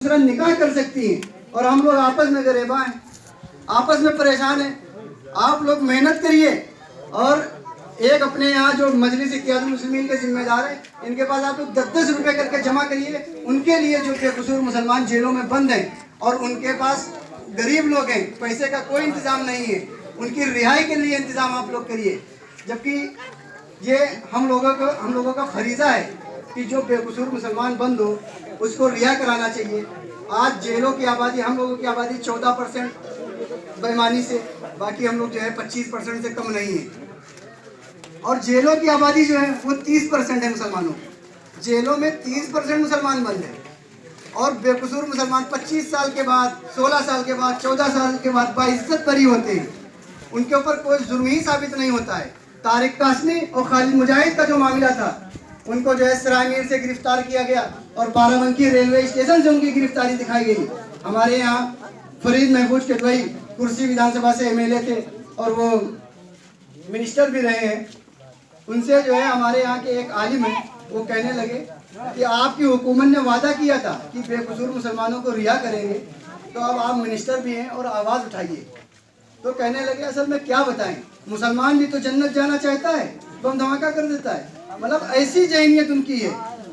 दूसरा निकाह कर सकती हैं और हम लोग आपस में गरेबा हैं, आपस में परेशान हैं। आप लोग मेहनत करिए और एक अपने यहाँ जो मजलिस इत्तेहादुल मुस्लिमीन के जिम्मेदार हैं, इनके पास आप लोग 10-10 रुपए करके जमा करिए। उनके लिए जो बेकसूर मुसलमान जेलों में बंद हैं और उनके पास गरीब लोग हैं, पैसे का कोई इंतजाम नहीं है, उनकी रिहाई के लिए इंतजाम आप लोग करिए। जबकि ये हम लोगों का फरीजा है कि जो बेकसूर मुसलमान बंद हो उसको रिहा कराना चाहिए। आज जेलों की आबादी, हम लोगों की आबादी 14% बेईमानी से, बाकी हम लोग जो है 25% से कम नहीं है। और जेलों की आबादी जो है वो 30% है मुसलमानों की। जेलों में 30% मुसलमान बंद है और बेकसूर मुसलमान 25 साल के बाद, 16 साल के बाद, 14 साल के बाद बाइज्जत बरी होते हैं। उनके ऊपर कोई जुर्म ही साबित नहीं होता है। तारिक कासमी और खालिद मुजाहिद का जो मामला था, उनको जो है सरायमीर से गिरफ्तार किया गया और बाराबंकी रेलवे स्टेशन से उनकी गिरफ्तारी दिखाई गई। हमारे यहाँ फरीद महफूज किदवई कुर्सी विधानसभा से एमएलए थे और वो मिनिस्टर भी रहे हैं। उनसे जो है हमारे यहाँ के एक आलिम है, वो कहने लगे कि आपकी हुकूमत ने वादा किया था कि बेकसूर मुसलमानों को रिहा करेंगे, तो अब आप मिनिस्टर भी हैं और आवाज़ उठाइए। तो कहने लगे असल में क्या बताएं, मुसलमान भी तो जन्नत जाना चाहता है, बम धमाका कर देता है। मतलब ऐसी ज़हनियत उनकी है।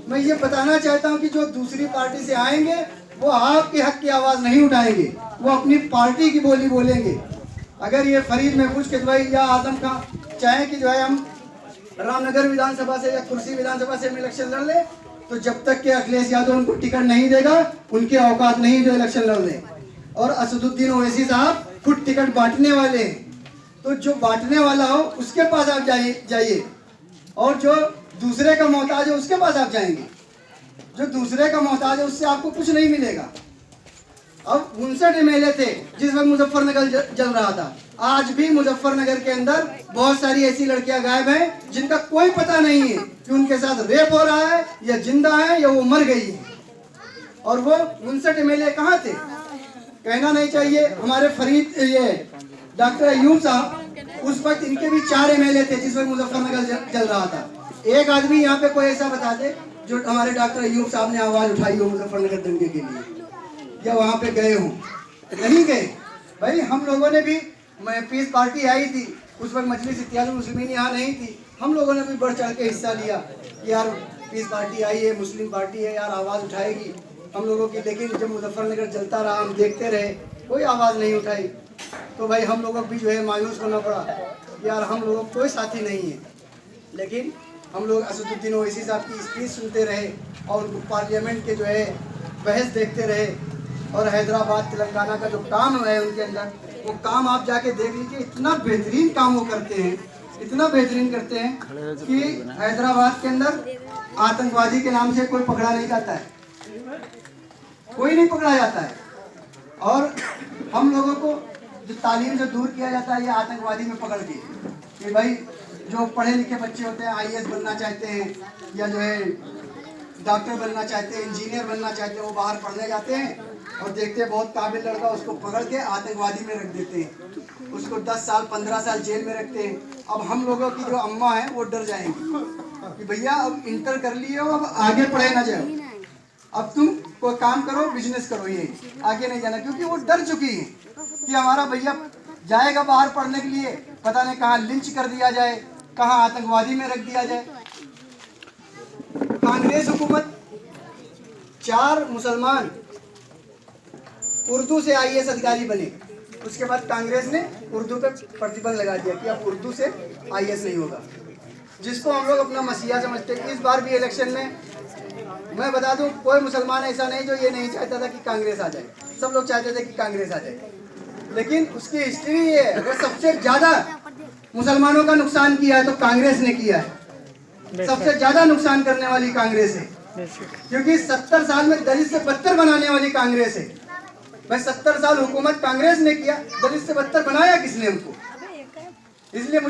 मैं ये बताना चाहता हूँ कि जो दूसरी पार्टी से आएंगे वो आपके हक की आवाज़ नहीं उठाएंगे, वो अपनी पार्टी की बोली बोलेंगे। अगर ये फरीद महफूज किदवई या आजम खां चाहे कि जो है हम रामनगर विधानसभा से या कुर्सी विधानसभा से हम इलेक्शन लड़ लें, तो जब तक कि अखिलेश यादव उनको टिकट नहीं देगा, उनके औकात नहीं जो इलेक्शन लड़ लें। और असदुद्दीन ओवैसी साहब खुद टिकट बांटने वाले हैं, तो जो बांटने वाला हो उसके पास आप जाइए और जो दूसरे का मोहताज है उसके पास आप जाएंगे। जो दूसरे का मोहताज है उससे आपको कुछ नहीं मिलेगा। अब 59 एमएलए थे जिस वक्त मुजफ्फरनगर जल रहा था। आज भी मुजफ्फरनगर के अंदर बहुत सारी ऐसी लड़कियां गायब हैं जिनका कोई पता नहीं है कि उनके साथ रेप हो रहा है या जिंदा है या वो मर गई है। और वो 59 एमएलए कहाँ थे, कहना नहीं चाहिए। हमारे फरीद ये डॉक्टर अयूब साहब, उस वक्त इनके भी 4 एमएलए थे जिस वक्त मुजफ्फरनगर जल रहा था। एक आदमी यहाँ पे कोई ऐसा बता दे जो हमारे डॉक्टर अयूब साहब ने आवाज उठाई हो मुजफ्फरनगर दंगे के लिए या वहाँ पे गए हों। नहीं गए भाई। हम लोगों ने भी, पीस पार्टी आई थी उस वक्त, मजलिस इत्तेहादुल मुस्लिमीन यहाँ नहीं थी, हम लोगों ने भी बढ़ चढ़ के हिस्सा लिया कि यार पीस पार्टी आई है, मुस्लिम पार्टी है, यार आवाज़ उठाएगी हम लोगों की। लेकिन जब मुजफ्फरनगर जलता रहा, हम देखते रहे, कोई आवाज़ नहीं उठाई। तो भाई हम लोगों को भी जो है मायूस होना पड़ा कि यार हम लोगों को कोई साथी नहीं है। लेकिन हम लोग असदुद्दीन ओवैसी साहब की स्पीच सुनते रहे और पार्लियामेंट के जो है बहस देखते रहे। और हैदराबाद तेलंगाना का जो काम है उनके अंदर, वो काम आप जाके देख लीजिए। इतना बेहतरीन काम वो करते हैं, इतना बेहतरीन करते हैं कि हैदराबाद के अंदर आतंकवादी के नाम से कोई पकड़ा नहीं जाता है, कोई नहीं पकड़ा जाता है। और हम लोगों को जो तालीम से दूर किया जाता है ये आतंकवादी में पकड़ के, कि भाई जो पढ़े लिखे बच्चे होते हैं, आईएएस बनना चाहते हैं या जो है डॉक्टर बनना चाहते हैं, इंजीनियर बनना चाहते हैं, वो बाहर पढ़ने जाते हैं और देखते हैं बहुत काबिल लड़का, उसको पकड़ के आतंकवादी में रख देते हैं, उसको 10 साल 15 साल जेल में रखते हैं। अब हम लोगों की जो अम्मा है वो डर जाएंगी कि भैया अब इंटर कर लिए हो, अब आगे पढ़े ना जाओ, अब तुम कोई काम करो, बिजनेस करो, ये आगे नहीं जाना। क्योंकि वो डर चुकी है कि हमारा भैया जाएगा बाहर पढ़ने के लिए, पता नहीं कहाँ लिंच कर दिया जाए, कहाँ आतंकवादी में रख दिया जाए। कांग्रेस हुकूमत 4 मुसलमान उर्दू से आईएएस अधिकारी बने, उसके बाद कांग्रेस ने उर्दू पे प्रतिबंध लगा दिया कि अब उर्दू से आईएएस नहीं होगा, जिसको हम लोग अपना मसीहा समझते हैं। इस बार भी इलेक्शन में मैं बता दूं, कोई मुसलमान ऐसा नहीं जो ये नहीं चाहता था कि कांग्रेस आ जाए, सब लोग चाहते थे कि कांग्रेस आ जाए। लेकिन उसकी हिस्ट्री ये है, अगर सबसे ज्यादा मुसलमानों का नुकसान किया है तो कांग्रेस ने किया है। सबसे ज्यादा नुकसान करने वाली कांग्रेस है, क्योंकि 70 साल में दलित से बदतर बनाने वाली कांग्रेस है। भाई 70 साल हुकूमत कांग्रेस ने किया, दलित से बदतर बनाया किसने हमको? इसलिए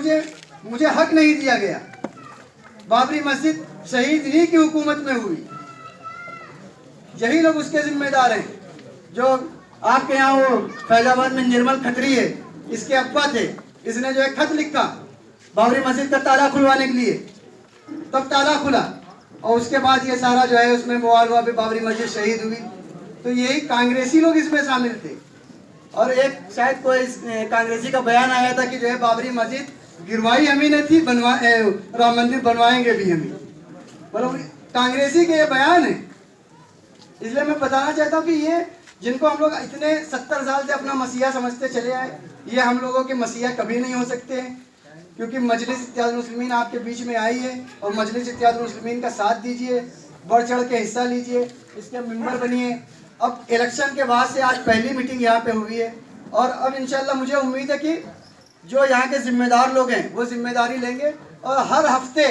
मुझे हक नहीं दिया गया। बाबरी मस्जिद शहीद इन्हीं की हुकूमत में हुई, यही लोग उसके जिम्मेदार हैं। जो आपके यहाँ वो फैजाबाद में निर्मल खत्री है, इसके अब्बा थे, इसने जो है खत लिखा बाबरी मस्जिद का ताला खुलवाने के लिए, तब ताला खुला और उसके बाद ये सारा जो है उसमें बवाल हुआ, बाबरी मस्जिद शहीद हुई। तो यही कांग्रेसी लोग इसमें शामिल थे। और एक शायद कोई कांग्रेसी का बयान आया था कि जो है बाबरी मस्जिद गिरवाई हमी ने थी, राम मंदिर बनवाएंगे भी हमी। मतलब कांग्रेसी के ये बयान है। इसलिए मैं बताना चाहता हूँ कि ये जिनको हम लोग इतने 70 साल से अपना मसीहा समझते चले आए, ये हम लोगों के मसीहा कभी नहीं हो सकते हैं, क्योंकि मजलिस इत्तेहादुल मुस्लिमीन आपके बीच में आई है। और मजलिस इत्तेहादुल मुस्लिमीन का साथ दीजिए, बढ़ चढ़ के हिस्सा लीजिए, इसके मेंबर बनिए। अब इलेक्शन के बाद से आज पहली मीटिंग यहाँ पे हुई है, और अब इंशाल्लाह मुझे उम्मीद है कि जो यहाँ के जिम्मेदार लोग हैं वो जिम्मेदारी लेंगे और हर हफ्ते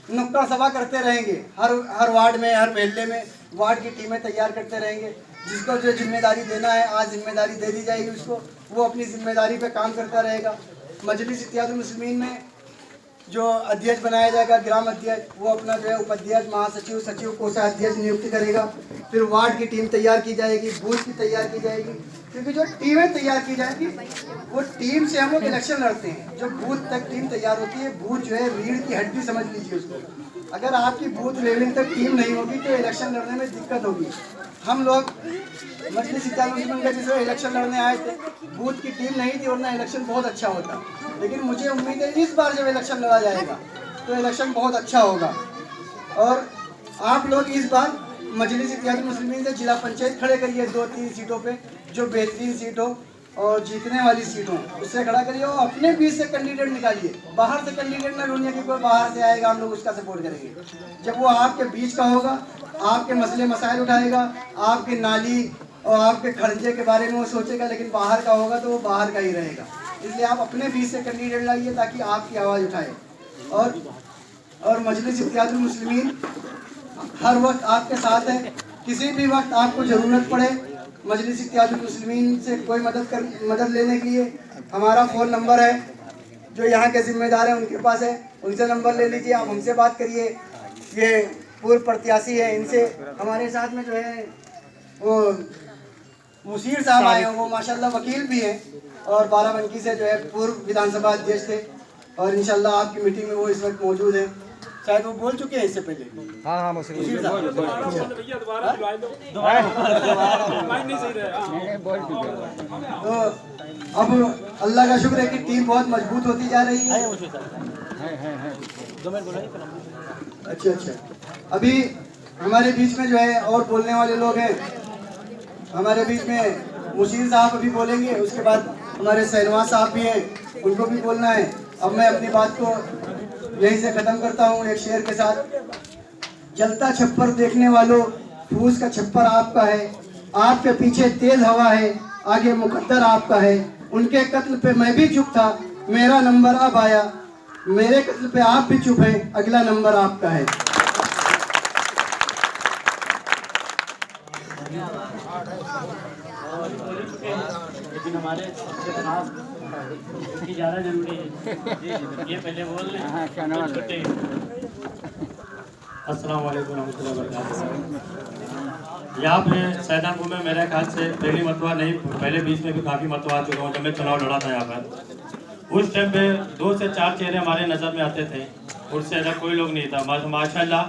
नुक्कड़ सभा करते रहेंगे। हर वार्ड में, हर महल्ले में वार्ड की टीमें तैयार करते रहेंगे। जिसको जो जिम्मेदारी देना है, आज जिम्मेदारी दे दी जाएगी उसको, वो अपनी जिम्मेदारी पे काम करता रहेगा। मजलिस इत्तेहादुल मुस्लिमीन में जो अध्यक्ष बनाया जाएगा, ग्राम अध्यक्ष, वो अपना जो है उपाध्यक्ष, महासचिव, सचिव, कोषाध्यक्ष नियुक्त करेगा। फिर वार्ड की टीम तैयार की जाएगी, बूथ की तैयार की जाएगी, क्योंकि जो टीमें तैयार की जाएगी वो टीम से हम लोग इलेक्शन लड़ते हैं। जो बूथ तक टीम तैयार होती है, बूथ जो है रीढ़ की हड्डी समझ लीजिए उसको। अगर आपकी बूथ लेवल तक टीम नहीं होगी तो इलेक्शन लड़ने में दिक्कत होगी। हम लोग मजलिस इत्तेहादुल मुस्लिमीन का जिसमें इलेक्शन लड़ने आए थे, बूथ की टीम नहीं थी, वरना इलेक्शन बहुत अच्छा होता। लेकिन मुझे उम्मीद है इस बार जब इलेक्शन लड़ा जाएगा तो इलेक्शन बहुत अच्छा होगा। और आप लोग इस बार मजलिस इत्तेहादुल मुस्लिमीन से जिला पंचायत खड़े करिए 2-3 सीटों पे, जो बेहतरीन सीट हो और जीतने वाली सीट हो, उससे खड़ा करिए। और अपने बीच से कैंडिडेट निकालिए, बाहर से कैंडिडेट ना ढूंढिए कि कोई बाहर से आएगा हम लोग उसका सपोर्ट करेंगे। जब वो आपके बीच का होगा, आपके मसले मसाइल उठाएगा, आपके नाली और आपके खर्चे के बारे में वो सोचेगा, लेकिन बाहर का होगा तो वो बाहर का ही रहेगा। इसलिए आप अपने बीच से कैंडिडेट लाइए ताकि आपकी आवाज़ उठाए। और मजलिस इत्तेहादुल मुस्लिमीन हर वक्त आपके साथ है। किसी भी वक्त आपको ज़रूरत पड़े, मजलिस इत्तेहादुल मुस्लिमीन से कोई मदद लेने के लिए हमारा फ़ोन नंबर है, जो यहाँ के जिम्मेदार हैं उनके पास है, उनसे नंबर ले लीजिए, आप हमसे बात करिए। ये पूर्व प्रत्याशी है, इनसे हमारे साथ में जो है वो मुशीर साहब आए हैं, वो माशाल्लाह वकील भी हैं और बाराबंकी से जो है पूर्व विधानसभा अध्यक्ष थे, और इंशाल्लाह आपकी मीटिंग में वो इस वक्त मौजूद है। शायद वो बोल चुके हैं इससे पहले। हाँ मुशीर साहब। तो अब अल्लाह का शुक्र है कि टीम बहुत मजबूत होती जा रही है। अच्छा, अभी हमारे बीच में जो है और बोलने वाले लोग हैं। हमारे बीच में मुशीर साहब अभी बोलेंगे, उसके बाद हमारे शहनवाज साहब भी हैं, उनको भी बोलना है। अब मैं अपनी बात को यहीं से ख़त्म करता हूँ एक शेर के साथ। जलता छप्पर देखने वालों, फूस का छप्पर आपका है, आपके पीछे तेज हवा है, आगे मुकद्दर आपका है। उनके कत्ल पे मैं भी चुप था, मेरा नंबर अब आया, मेरे कत्ल पे आप भी चुप हैं, अगला नंबर आपका है। लेकिन हमारे सबसे खास ज़्यादा जरूरी है ये पहले बोल लें। अस्सलाम वालेकुम रहमतुल्लाहि व बरकातहू। यहाँ पे सैदानपुर में मेरे ख्याल से पहली मतवा नहीं, पहले बीच में भी काफ़ी मतवा आ चुका हूँ। जब मैं चुनाव लड़ा था यहाँ पर, उस टाइम पे 2 से 4 चेहरे हमारे नज़र में आते थे, उससे ज़्यादा कोई लोग नहीं था। माशाल्लाह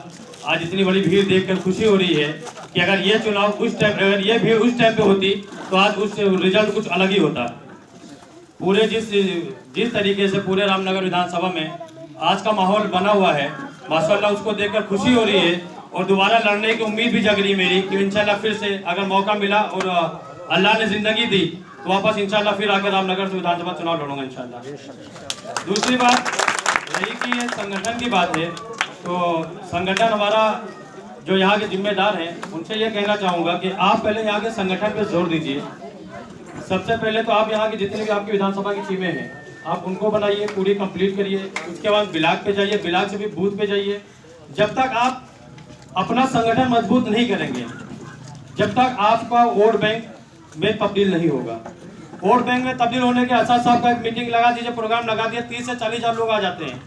आज इतनी बड़ी भीड़ देखकर खुशी हो रही है कि अगर ये चुनाव उस टाइम, अगर ये भीड़ उस टाइम पे होती तो आज उस रिजल्ट कुछ अलग ही होता। पूरे जिस तरीके से पूरे रामनगर विधानसभा में आज का माहौल बना हुआ है, माशाल्लाह उसको देखकर खुशी हो रही है और दोबारा लड़ने की उम्मीद भी जग रही है मेरी कि इंशाल्लाह फिर से अगर मौका मिला और अल्लाह ने ज़िंदगी दी तो वापस इंशाल्लाह फिर आकर रामनगर से विधानसभा चुनाव लड़ूंगा इंशाल्लाह। दूसरी बात यही कि ये संगठन की बात है, तो संगठन हमारा जो यहाँ के जिम्मेदार हैं उनसे ये कहना चाहूँगा कि आप पहले यहाँ के संगठन पे जोर दीजिए। सबसे पहले तो आप यहाँ की जितनी भी आपकी विधानसभा की टीमें हैं आप उनको बनाइए, पूरी कंप्लीट करिए। उसके बाद ब्लॉक पे जाइए, ब्लॉक से भी बूथ पे जाइए। जब तक आप अपना संगठन मजबूत नहीं करेंगे, जब तक आपका वोट बैंक में तब्दील नहीं होगा। वोट बैंक में तब्दील होने के साथ साहब का एक मीटिंग लगा दीजिए, प्रोग्राम लगा दिए, 30 से 40 हज़ार लोग आ जाते हैं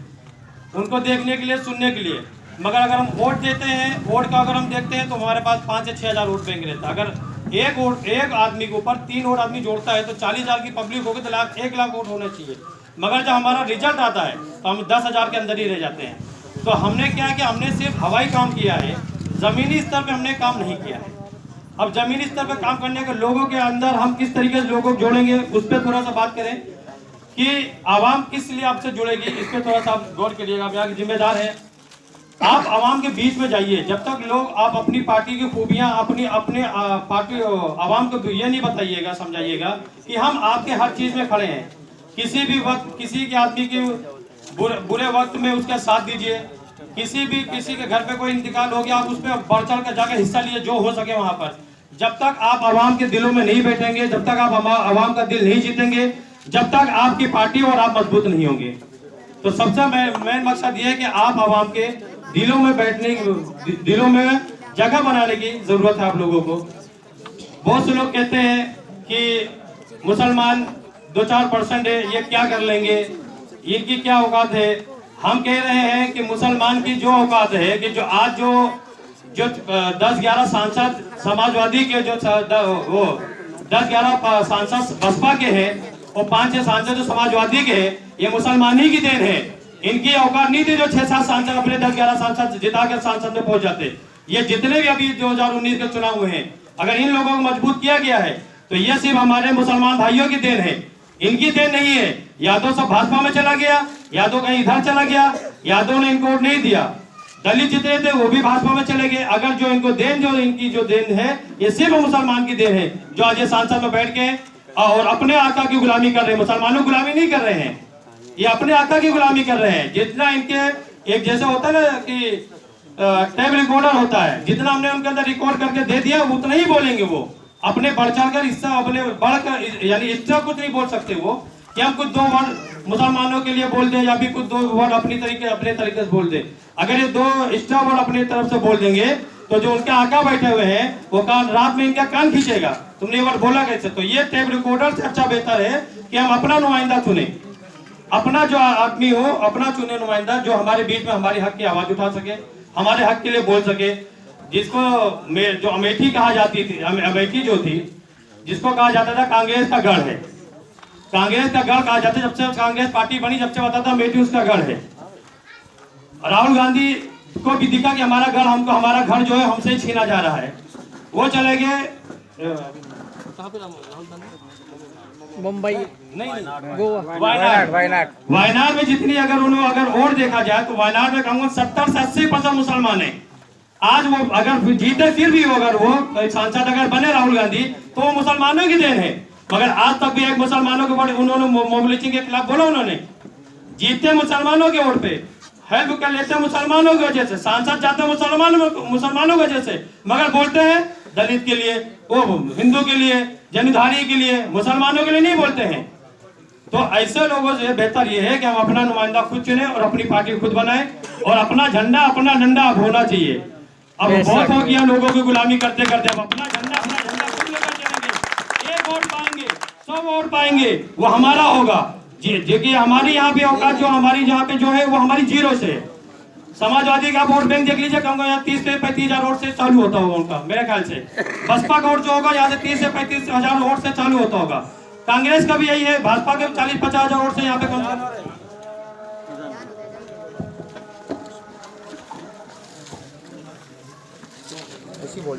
उनको देखने के लिए, सुनने के लिए। मगर अगर हम वोट देते हैं, वोट का अगर हम देखते हैं तो हमारे पास 5 से 6 हज़ार वोट बैंक रहता है। अगर एक आदमी के ऊपर 3 वोट आदमी जोड़ता है तो 40 हज़ार की पब्लिक होगी तो 1 लाख वोट होने चाहिए। मगर जब हमारा रिजल्ट आता है तो हम 10 हज़ार के अंदर ही रह जाते हैं। तो हमने क्या है कि हमने सिर्फ हवाई काम किया है, ज़मीनी स्तर पर हमने काम नहीं किया है। अब जमीनी स्तर पर काम करने के लोगों के अंदर हम किस तरीके से लोगों को जोड़ेंगे, उस पर थोड़ा सा बात करें कि आवाम किस लिए आपसे जुड़ेगी, इस पर थोड़ा सा आप गौर करिएगा। आप यहाँ के जिम्मेदार हैं, आप आवाम के बीच में जाइए। जब तक लोग आप अपनी पार्टी की खूबियां अपने पार्टी आवाम को ये नहीं बताइएगा, समझाइएगा कि हम आपके हर चीज में खड़े हैं। किसी भी वक्त किसी के आदमी के बुरे वक्त में उसका साथ दीजिए। किसी के घर पे कोई इंतकाल हो गया, आप उस पर बढ़ चढ़ कर जाकर हिस्सा लिए जो हो सके वहां पर। जब तक आप आवाम के दिलों में नहीं बैठेंगे, जब तक आप आवाम का दिल नहीं जीतेंगे, जब तक आपकी पार्टी और आप मजबूत नहीं होंगे। तो सबसे मेन मकसद ये है कि आप आवाम के दिलों में बैठने, दिलों में जगह बनाने की जरूरत है आप लोगों को। बहुत से लोग कहते हैं कि मुसलमान 2-4% है, ये क्या कर लेंगे, इनकी क्या औकात है। हम कह रहे हैं कि मुसलमान की जो औकात है कि जो आज जो 10-11 सांसद समाजवादी के जो 10-11 सांसद बसपा के हैं और 5-6 सांसद जो समाजवादी के हैं, ये मुसलमानी की देन है। इनकी औकात नहीं थी जो 6-7 सांसद अपने 10-11 सांसद जिता के सांसद में पहुंच जाते। ये जितने भी अभी 2019 के चुनाव हुए हैं, अगर इन लोगों को मजबूत किया गया है तो ये सिर्फ हमारे मुसलमान भाइयों की देन है, इनकी देन नहीं है। यादव सब भाजपा में चला गया, यादव कहीं इधर चला गया, यादव ने इनको वोट नहीं दिया। दलित जितने थे वो भी भाजपा में चले गए। अगर जो इनको देन, जो इनकी जो देन है, ये सिर्फ मुसलमान की देन है जो आज ये सांसद में बैठ के और अपने आका की गुलामी कर रहे हैं। मुसलमानों की गुलामी नहीं कर रहे हैं, ये अपने आका की गुलामी कर रहे हैं। जितना इनके एक जैसे होता है ना कि टेप रिकॉर्डर होता है, जितना हमने उनके अंदर रिकॉर्ड करके दे दिया उतना ही बोलेंगे वो। अपने बढ़ चढ़कर इससे अपने बढ़कर यानी इससे कुछ नहीं बोल सकते वो कि हम कुछ 2 वर्ड मुसलमानों के लिए बोल दें या भी कुछ 2 वर्ड अपने तरीके से बोल दें। अगर ये 2 एक्स्ट्रा वर्ड अपनी तरफ से बोल देंगे तो जो उनके आका बैठे हुए हैं वो कान रात में इनका कान खींचेगा, तुमने ये वर्ड बोला कैसे। तो ये टेप रिकॉर्डर से अच्छा बेहतर है कि हम अपना नुमाइंदा चुने, अपना जो आदमी हो अपना चुने नुमाइंदा, जो हमारे बीच में हमारे हक की आवाज उठा सके, हमारे हक के लिए बोल सके। जिसको जो अमेठी कहा जाती थी, अमेठी जो थी जिसको कहा जाता था कांग्रेस का गढ़ है, कांग्रेस का गढ़ कहा जाता है। जब से कांग्रेस पार्टी बनी जब से बताता अमेठी उसका गढ़ है। राहुल गांधी को भी दिखा कि हमारा गढ़, हमको हमारा घर जो है हमसे छीना जा रहा है। वो चले गए मुंबई, नहीं गोवा, वायनाड में जितनी अगर और देखा जाए तो वायनाड में कहूँगा 70 से 80% मुसलमान है। आज वो अगर जीते फिर भी अगर वो सांसद अगर बने राहुल गांधी तो वो मुसलमानों की देन है। मगर आज तक भी एक मुसलमानों के वोट उन्होंने मोबिलिटी के खिलाफ बोला, उन्होंने जीते मुसलमानों के वोट पे, हेल्प कर लेते मुसलमानों की वजह से, सांसद जाते मुसलमानों की वजह से, मगर बोलते हैं दलित के लिए, वो हिंदू के लिए, जमींदारी के लिए, मुसलमानों के लिए नहीं बोलते हैं। तो ऐसे लोगों से बेहतर ये है कि हम अपना नुमाइंदा खुद चुने और अपनी पार्टी खुद बनाए और अपना झंडा अपना डंडा अब होना चाहिए। अब बहुत हो गया लोगों की गुलामी करते करते, अब अपना झंडा खुद लेकर चलेंगे। 1 वोट पाएंगे, 100 वोट पाएंगे, वो हमारा होगा। जी कि हमारी यहाँ पे औकात जो हमारी यहाँ पे जो है वो हमारी 0 से। समाजवादी का वोट बैंक देख लीजिए, कहूँगा यहाँ 30 से 35 हजार वोट से चालू होता होगा उनका, मेरे ख्याल से। बसपा का वोट जो होगा यहाँ से 30 से 35 हजार वोट से चालू होता होगा। कांग्रेस का भी यही है, भाजपा के 40-50 हजार वोट से यहाँ पे कम ऐसे बोल